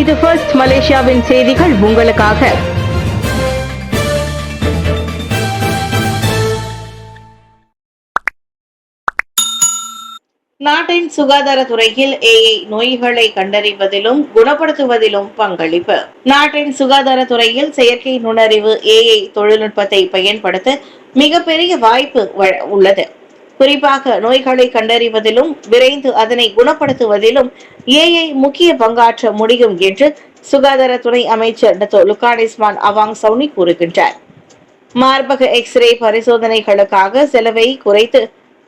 இது ஃபர்ஸ்ட் மலேசியாவின் செய்திகள் உங்களுக்காக. நாட்டின் சுகாதாரத்துறையில் ஏஐ நோய்களை கண்டறிவதிலும் குணப்படுத்துவதிலும் பங்களிப்பு. நாட்டின் சுகாதாரத்துறையில் செயற்கை நுண்ணறிவு ஏஐ தொழில்நுட்பத்தை பயன்படுத்த மிகப்பெரிய வாய்ப்பு உள்ளது. குறிப்பாக நோய்களை கண்டறிவதிலும் விரைந்து அதனை குணப்படுத்துவதிலும் ஏஐ முக்கிய பங்காற்ற முடியும் என்று சுகாதாரத்துறை அமைச்சர் டாக்டர் லுகானிஸ்மான் அவாங் சவுனி கூறுகின்றார். மார்பக எக்ஸ்ரே பரிசோதனைகளுக்காக செலவை குறைத்து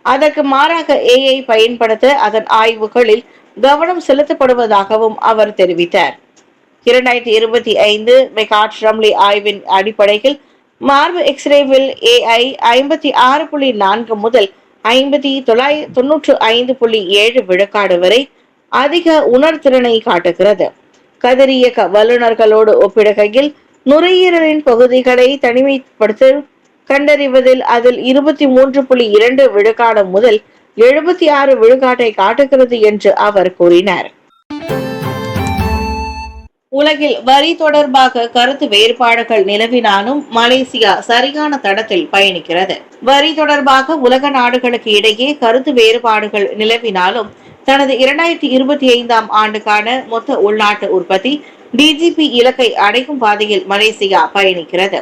அதற்கு மாறாக ஏஐ பயன்படுத்த அதன் ஆய்வுகளில் கவனம் செலுத்தப்படுவதாகவும் அவர் தெரிவித்தார். 2025 மெகாட்ரம்லி ஆய்வின் அடிப்படையில் மார்பு எக்ஸ்ரேவில் ஏஐ 56.4 முதல் 95.7 விழுக்காடு வரை அதிக உணர்திறனை காட்டுகிறது. கதிரியக்க வல்லுநர்களோடு ஒப்பிடுகையில் நுரையீரலின் பகுதிகளை தனிமைப்படுத்த கண்டறிவதில் அதில் 23.2 விழுக்காடு முதல் 76 விழுக்காட்டை காட்டுகிறது என்று அவர் கூறினார். உலகில் வரி தொடர்பாக கருத்து வேறுபாடுகள் நிலவினாலும் மலேசியா சரியான தடத்தில் பயணிக்கிறது. வரி தொடர்பாக உலக நாடுகளுக்கு இடையே கருத்து வேறுபாடுகள் நிலவினாலும் தனது 2025 ஆண்டுக்கான மொத்த உள்நாட்டு உற்பத்தி டிஜிபி இலக்கை அடையும் பாதையில் மலேசியா பயணிக்கிறது.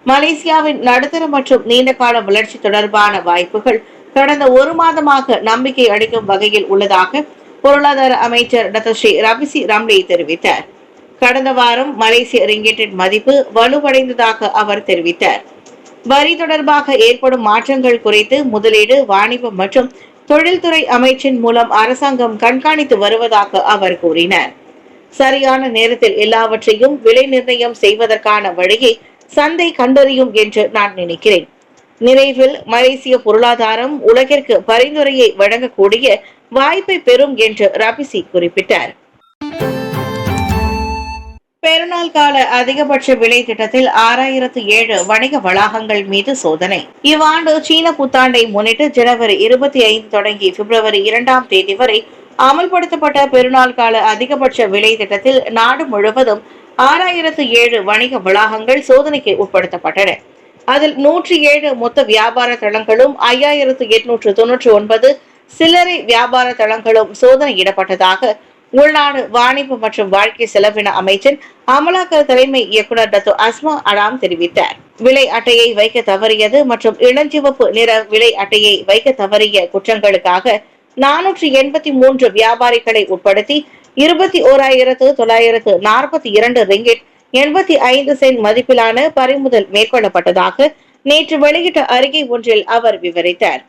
மலேசியாவின் நடுத்தர மற்றும் நீண்டகால வளர்ச்சி தொடர்பான வாய்ப்புகள் கடந்த ஒரு மாதமாக நம்பிக்கை அளிக்கும் வகையில் உள்ளதாக பொருளாதார அமைச்சர் டாக்டர் ஸ்ரீ ரபிசி ரம்லி தெரிவித்தார். கடந்த வாரம் மலேசிய ரிங்கெட்டின் மதிப்பு வலுவடைந்ததாக அவர் தெரிவித்தார். வரி தொடர்பாக ஏற்படும் மாற்றங்கள் குறித்து முதலீடு, வாணிபம் மற்றும் தொழில்துறை அமைச்சின் மூலம் அரசாங்கம் கண்காணித்து வருவதாக அவர் கூறினார். சரியான நேரத்தில் எல்லாவற்றையும் விலை நிர்ணயம் செய்வதற்கான வழியை சந்தை கண்டறியும் என்று நான் நினைக்கிறேன். நிறைவில் மலேசிய பொருளாதாரம் உலகிற்கு பரிந்துரையை வழங்கக்கூடிய வாய்ப்பை பெறும் என்று ரபிசி குறிப்பிட்டார். பெருநாள் கால அதிகபட்ச விலை திட்டத்தில் 6007 வணிக வளாகங்கள் மீது சோதனை. இவ்வாண்டு சீன புத்தாண்டை முன்னிட்டு ஜனவரி 25 தொடங்கி பிப்ரவரி 2ஆம் தேதி வரை அமல்படுத்தப்பட்ட பெருநாள் கால அதிகபட்ச விலை திட்டத்தில் நாடு முழுவதும் 6007 வணிக வளாகங்கள் சோதனைக்கு உட்படுத்தப்பட்டன. அதில் 107 மொத்த வியாபார தளங்களும் 5899 சில்லறை வியாபார தளங்களும் சோதனையிடப்பட்டதாக உள்நாடு வாணிபு மற்றும் வாழ்க்கை செலவின அமைச்சின் அமலாக்க தலைமை இயக்குநர் டாக்டர் அஸ்மா அடாம் தெரிவித்தார். விலை அட்டையை வைக்க தவறியது மற்றும் இளஞ்சிவப்பு நிற விலை அட்டையை வைக்க தவறிய குற்றங்களுக்காக 483 வியாபாரிகளை உட்படுத்தி 21,942 ரிங்கிட் 85 சென்ட் மதிப்பிலான பறிமுதல் மேற்கொள்ளப்பட்டதாக நேற்று வெளியிட்ட அறிக்கை ஒன்றில் அவர் விவரித்தார்.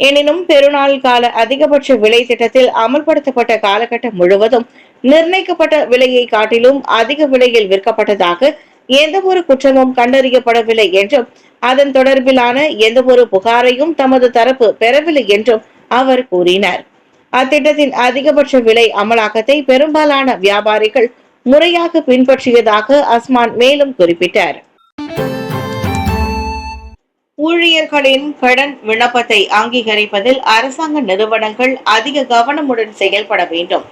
எனினும் பெருநாள் கால அதிகபட்ச விலை திட்டத்தில் அமல்படுத்தப்பட்ட காலகட்டம் முழுவதும் நிர்ணயிக்கப்பட்ட விலையை காட்டிலும் அதிக விலையில் விற்கப்பட்டதாக எந்த ஒரு குற்றமும் கண்டறியப்படவில்லை என்றும் அதன் தொடர்பிலான எந்த ஒரு புகாரையும் தமது தரப்பு பெறவில்லை என்றும் அவர் கூறினார். அத்திட்டத்தின் அதிகபட்ச விலை அமலாக்கத்தை பெரும்பாலான வியாபாரிகள் முறையாக பின்பற்றியதாக அஸ்மான் மேலும் குறிப்பிட்டார். ஊழியர்களின் கடன் விண்ணப்பத்தை அங்கீகரிப்பதில் அரசாங்க நிறுவனங்கள் அதிக கவனமுடன் செயல்பட வேண்டும்.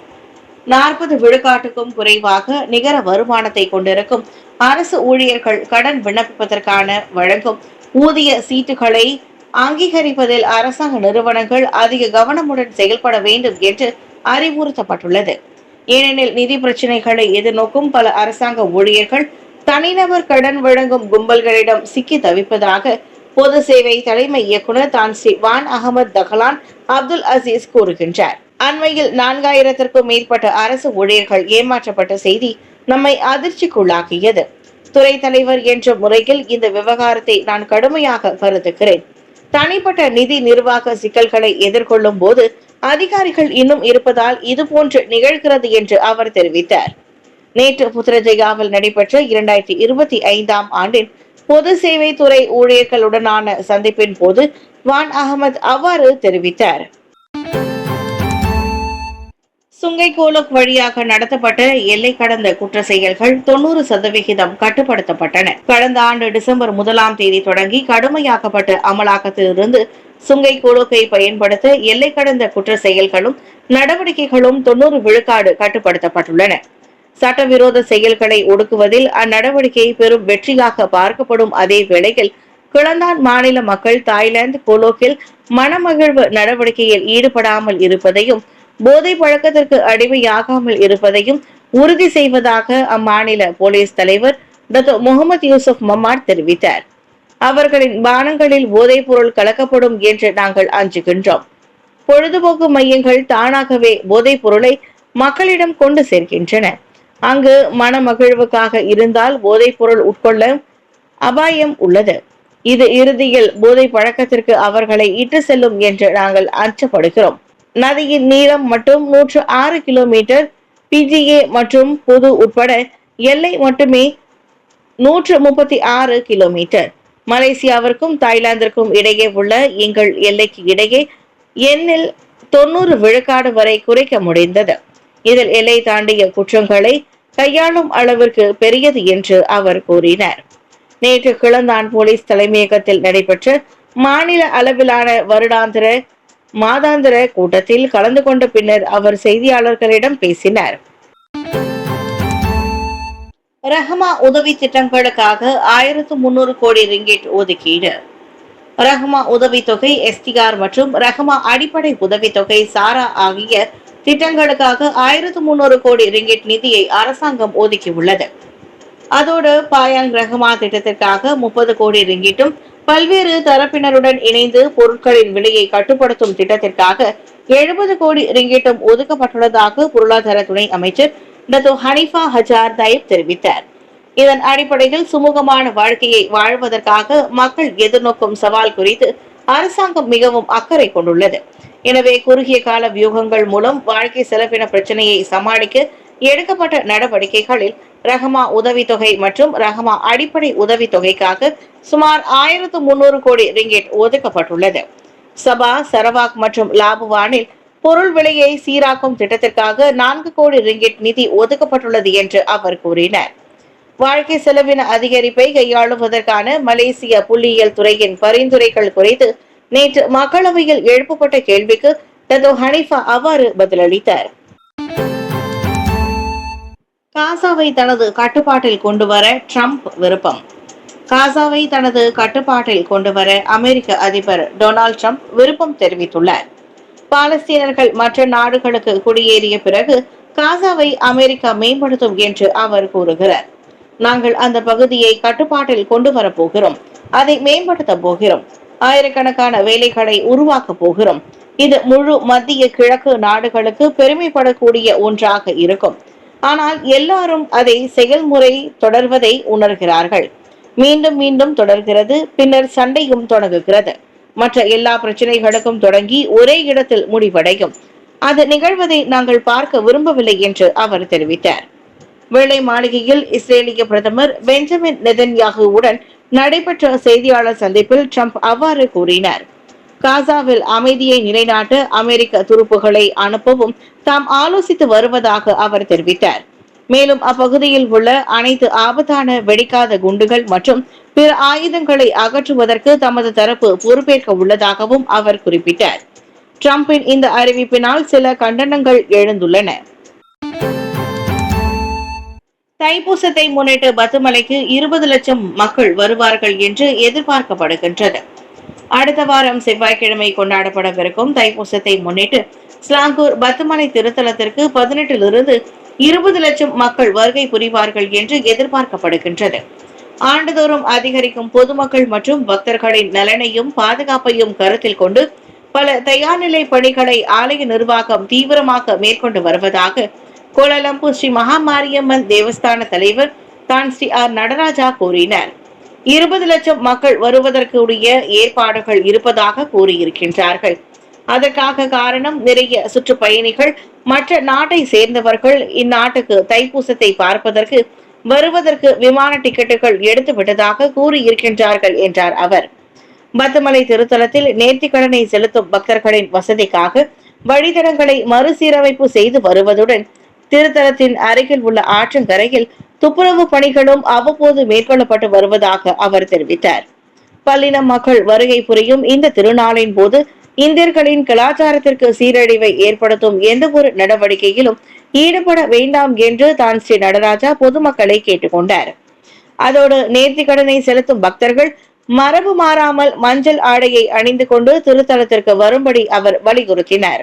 40 விழுக்காட்டுக்கும் குறைவாக நிகர வருமானத்தை கொண்டிருக்கும் அரசு ஊழியர்கள் கடன் விண்ணப்பிப்பதற்கான வழங்கும் ஊதிய சீட்டுகளை அங்கீகரிப்பதில் அரசாங்க நிறுவனங்கள் அதிக கவனமுடன் செயல்பட வேண்டும் என்று அறிவுறுத்தப்பட்டுள்ளது. ஏனெனில் நிதி பிரச்சினைகளை எதிர்நோக்கும் பல அரசாங்க ஊழியர்கள் தனிநபர் கடன் வழங்கும் கும்பல்களிடம் சிக்கி தவிப்பதாக பொது சேவை தலைமை இயக்குநர் தான் ஸ்ரீ வான் அகமது தகலான் அப்துல் அசீஸ் கூறுகின்றார். அண்மையில் 4000க்கும் மேற்பட்ட அரசு ஊழியர்கள் ஏமாற்றப்பட்ட செய்தி நம்மை அதிர்ச்சிக்குள்ளாக்கியது. துறை தலைவர் என்ற முறையில் இந்த விவகாரத்தை நான் கடுமையாக கருதுகிறேன். தனிப்பட்ட நிதி நிர்வாக சிக்கல்களை எதிர்கொள்ளும் போது அதிகாரிகள் இன்னும் இருப்பதால் இதுபோன்று நிகழ்கிறது என்று அவர் தெரிவித்தார். நேற்று புத்ரஜயாவில் நடைபெற்ற 2025 ஆண்டின் பொது சேவை துறை ஊழியர்களுடனான சந்திப்பின் போது வான் அகமது அவ்வாறு தெரிவித்தார். சுங்கை கோலோக் வழியாக நடத்தப்பட்ட எல்லை கடந்த குற்ற செயல்கள் 90% கட்டுப்படுத்தப்பட்டன. கடந்த ஆண்டு டிசம்பர் 1ஆம் தேதி தொடங்கி கடுமையாக்கப்பட்ட அமலாக்கத்திலிருந்து சுங்கை கோலோக்கை பயன்படுத்த எல்லை கடந்த குற்ற செயல்களும் நடவடிக்கைகளும் 90 விழுக்காடு கட்டுப்படுத்தப்பட்டுள்ளன. சட்டவிரோத செயல்களை ஒடுக்குவதில் அந்நடவடிக்கை பெரும் வெற்றியாக பார்க்கப்படும் அதே வேளையில் கிளந்தான் மாநில மக்கள் தாய்லாந்து கோலோக்கில் மனமகிழ்வு நடவடிக்கையில் ஈடுபடாமல் இருப்பதையும் போதை பழக்கத்திற்கு அடிமையாகாமல் இருப்பதையும் உறுதி செய்வதாக அம்மாநில போலீஸ் தலைவர் டாக்டர் முகமது யூசுப் மமாட் தெரிவித்தார். அவர்களின் பானங்களில் போதைப் பொருள் கலக்கப்படும் என்று நாங்கள் அஞ்சுகின்றோம். பொழுதுபோக்கு மையங்கள் தானாகவே போதைப் பொருளை மக்களிடம் கொண்டு சேர்க்கின்றன. அங்கு மனமகிழ்வுக்காக இருந்தால் போதைப் பொருள் உட்கொள்ள அபாயம் உள்ளது. இது இறுதியில் போதை பழக்கத்திற்கு அவர்களை இட்டு செல்லும் என்று நாங்கள் அச்சப்படுகிறோம். நதியின் நீளம் மட்டும் 106 கிலோமீட்டர், பிஜிஏ மற்றும் புது உட்பட எல்லை மட்டுமே 136 கிலோமீட்டர். மலேசியாவிற்கும் தாய்லாந்திற்கும் இடையே உள்ள எங்கள் எல்லைக்கு இடையே எண்ணில் 90 விழுக்காடு வரை குறைக்க முடிந்தது. இதில் எல்லை தாண்டிய குற்றங்களை கையாளும் அளவிற்கு பெரியது என்று அவர் கூறினார். நேற்று கிளந்தான் போலீஸ் தலைமையகத்தில் நடைபெற்ற மாநில அளவிலான வருடாந்திர மாதாந்திர கூட்டத்தில் கலந்து கொண்ட பின்னர் அவர் செய்தியாளர்களிடம் பேசினார். ரஹ்மா உதவி திட்டங்களுக்காக 1300 கோடி ரிங்கிட் ஒதுக்கீடு. ரஹ்மா உதவித்தொகை எஸ்டிஆர் மற்றும் ரஹ்மா அடிப்படை உதவித்தொகை சாரா ஆகிய திட்டங்களுக்காக 1300 கோடி ரிங்கிட் நிதியை அரசாங்கம் ஒதுக்கியுள்ளது. அதோடு பாயாங் ரஹ்மா திட்டத்திற்காக 30 கோடி ரிங்கிட்டும், பல்வேறு தரப்பினருடன் இணைந்து பொருட்களின் விலையை கட்டுப்படுத்தும் திட்டத்திற்காக 70 கோடி ரிங்கிட்டும் ஒதுக்கப்பட்டுள்ளதாக பொருளாதார துணை அமைச்சர் டாக்டர் ஹனிஃபா ஹஜார் தயிப் தெரிவித்தார். இதன் அடிப்படையில் சுமூகமான வாழ்க்கையை வாழ்வதற்காக மக்கள் எதிர்நோக்கும் சவால் குறித்து அரசாங்கம் மிகவும் அக்கறை கொண்டுள்ளது. எனவே குறுகிய கால வியூகங்கள் மூலம் வாழ்க்கை செலவின பிரச்சனையை சமாளிக்க எடுக்கப்பட்ட நடவடிக்கைகளில் ரஹ்மா உதவித்தொகை மற்றும் ரஹ்மா அடிப்படை உதவித்தொகைக்காக சுமார் 1300 கோடி ரிங்கிட் ஒதுக்கப்பட்டுள்ளது. சபா, சரவாக் மற்றும் லாபுவானில் பொருள் விலையை சீராக்கும் திட்டத்திற்காக 4 கோடி ரிங்கிட் நிதி ஒதுக்கப்பட்டுள்ளது என்று அவர் கூறினார். வாழ்க்கை செலவின அதிகரிப்பை கையாளுவதற்கான மலேசிய புள்ளியியல் துறையின் பரிந்துரைகள் குறித்து நேற்று மக்களவையில் எழுப்பப்பட்ட கேள்விக்கு டாக்டர் ஹனிஃபா அவ்வாறு பதிலளித்தார். காசாவை தனது கட்டுப்பாட்டில் கொண்டுவர ட்ரம்ப் விருப்பம். காசாவை தனது கட்டுப்பாட்டில் கொண்டுவர அமெரிக்க அதிபர் டொனால்ட் ட்ரம்ப் விருப்பம் தெரிவித்துள்ளார். பாலஸ்தீனர்கள் மற்ற நாடுகளுக்கு குடியேறிய பிறகு காசாவை அமெரிக்கா மேம்படுத்தும் என்று அவர் கூறுகிறார். நாங்கள் அந்த பகுதியை கட்டுப்பாட்டில் கொண்டு வரப் போகிறோம், அதை மேம்படுத்த போகிறோம், ஆயிரக்கணக்கான வேலைகளை உருவாக்க போகிறோம். இது முழு மத்திய கிழக்கு நாடுகளுக்கு பெருமைப்படக்கூடிய ஒன்றாக இருக்கும். ஆனால் எல்லாரும் அதை செயல்முறை தொடர்வதை உணர்கிறார்கள். மீண்டும் மீண்டும் தொடர்கிறது, பின்னர் சண்டையும் தொடங்குகிறது. மற்ற எல்லா பிரச்சனைகளுக்கும் தொடங்கி ஒரே இடத்தில் முடிவடையும். அது நிகழ்வதை நாங்கள் பார்க்க விரும்பவில்லை என்று அவர் தெரிவித்தார். வெள்ளை மாளிகையில் இஸ்ரேலிய பிரதமர் பெஞ்சமின் நெதன்யாகுவுடன் நடைபெற்ற செய்தியாளர் சந்திப்பில் ட்ரம்ப் அவ்வாறு கூறினார். காசாவில் அமைதியை நிலைநாட்ட அமெரிக்க துருப்புகளை அனுப்பவும் தாம் ஆலோசித்து வருவதாக அவர் தெரிவித்தார். மேலும் அப்பகுதியில் உள்ள அனைத்து ஆபத்தான வெடிக்காத குண்டுகள் மற்றும் பிற ஆயுதங்களை அகற்றுவதற்கு தமது தரப்பு பொறுப்பேற்க உள்ளதாகவும் அவர் குறிப்பிட்டார். ட்ரம்பின் இந்த அறிவிப்பினால் சில கண்டனங்கள் எழுந்துள்ளன. தைப்பூசத்தை முன்னிட்டு பத்துமலைக்கு 20 லட்சம் மக்கள் வருவார்கள் என்று எதிர்பார்க்கப்படுகின்றது. அடுத்த வாரம் செவ்வாய்க்கிழமை கொண்டாடப்படவிருக்கும் தைப்பூசத்தை முன்னிட்டு ஸ்லாங்கூர் பத்துமலை திருத்தலத்திற்கு 18 20 லட்சம் மக்கள் வருகை புரிவார்கள் என்று எதிர்பார்க்கப்படுகின்றது. ஆண்டுதோறும் அதிகரிக்கும் பொதுமக்கள் மற்றும் பக்தர்களின் நலனையும் பாதுகாப்பையும் கருத்தில் கொண்டு பல தயார்நிலை பணிகளை ஆலய நிர்வாகம் தீவிரமாக மேற்கொண்டு வருவதாக கோலாலம்பூர் ஸ்ரீ மகாமாரியம்மன் தேவஸ்தான தலைவர் தான் ஸ்ரீ ஆர் நடராஜா கூறினார். 20 லட்சம் மக்கள் வருவதற்குரிய ஏற்பாடுகள் இருப்பதாக கூறியிருக்கின்றார்கள். அதற்காக காரணம் நிறைய சுற்றுப்பயணிகள் மற்ற நாட்டை சேர்ந்தவர்கள் இந்நாட்டுக்கு தைப்பூசத்தை பார்ப்பதற்கு வருவதற்கு விமான டிக்கெட்டுகள் எடுத்து விட்டதாக கூறியிருக்கின்றார்கள் என்றார் அவர். பத்துமலை திருத்தலத்தில் நேர்த்திக்கடனை செலுத்தும் பக்தர்களின் வசதிக்காக வழித்தடங்களை மறுசீரமைப்பு செய்து வருவதுடன் திருத்தலத்தின் அருகில் உள்ள ஆற்றங்கரையில் துப்புரவு பணிகளும் அவ்வப்போது மேற்கொள்ளப்பட்டு வருவதாக அவர் தெரிவித்தார். பல்லின மக்கள் வருகை புரியும் இந்த திருநாளின் போது இந்தியர்களின் கலாச்சாரத்திற்கு சீரழிவை ஏற்படுத்தும் எந்த ஒரு நடவடிக்கையிலும் ஈடுபட வேண்டாம் என்று தான் ஸ்ரீ நடராஜா பொதுமக்களை கேட்டுக்கொண்டார். அதோடு நேர்த்திக்கடனை செலுத்தும் பக்தர்கள் மரபு மாறாமல் மஞ்சள் ஆடையை அணிந்து கொண்டு திருத்தலத்திற்கு வரும்படி அவர் வலியுறுத்தினார்.